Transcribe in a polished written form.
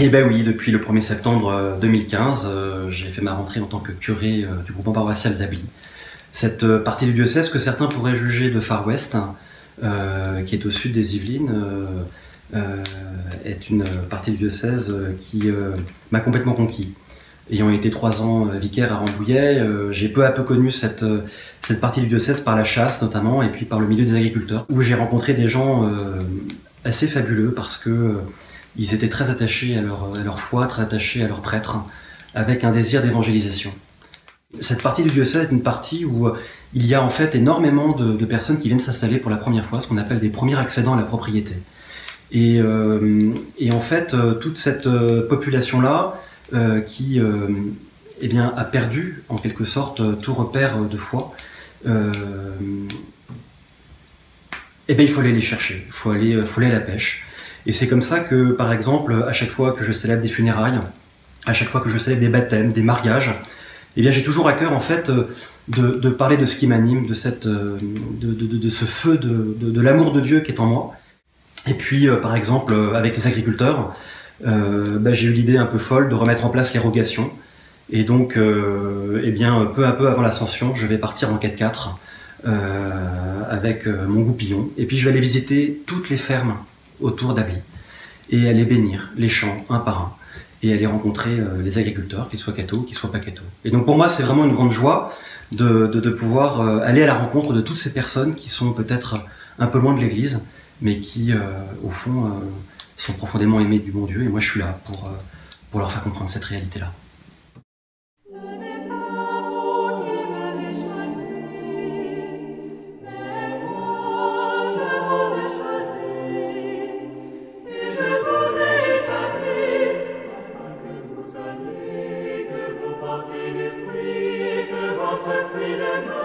Eh ben oui, depuis le 1er septembre 2015, j'ai fait ma rentrée en tant que curé du groupement paroissial d'Ably. Cette partie du diocèse que certains pourraient juger de Far West, qui est au sud des Yvelines, est une partie du diocèse qui m'a complètement conquis. Ayant été 3 ans vicaire à Rambouillet, j'ai peu à peu connu cette partie du diocèse par la chasse notamment, et puis par le milieu des agriculteurs, où j'ai rencontré des gens assez fabuleux parce que ils étaient très attachés à leur foi, très attachés à leurs prêtres, avec un désir d'évangélisation. Cette partie du diocèse est une partie où il y a en fait énormément de personnes qui viennent s'installer pour la première fois, ce qu'on appelle des premiers accédants à la propriété. Et en fait, toute cette population-là, qui eh bien, a perdu en quelque sorte tout repère de foi, eh bien, il faut aller les chercher, il faut aller à la pêche. Et c'est comme ça que, par exemple, à chaque fois que je célèbre des funérailles, à chaque fois que je célèbre des baptêmes, des mariages, eh bien, j'ai toujours à cœur en fait de parler de ce qui m'anime, de ce feu de l'amour de Dieu qui est en moi. Et puis, par exemple, avec les agriculteurs, j'ai eu l'idée un peu folle de remettre en place l'érogation. Et donc, eh bien, peu à peu avant l'ascension, je vais partir en 4x4 avec mon goupillon. Et puis, je vais aller visiter toutes les fermes autour d'Ably et aller bénir les champs un par un et aller rencontrer les agriculteurs, qu'ils soient cathos, qu'ils soient pas cathos. Et donc pour moi c'est vraiment une grande joie de pouvoir aller à la rencontre de toutes ces personnes qui sont peut-être un peu loin de l'église mais qui au fond sont profondément aimées du bon Dieu, et moi je suis là pour leur faire comprendre cette réalité-là. Fruit de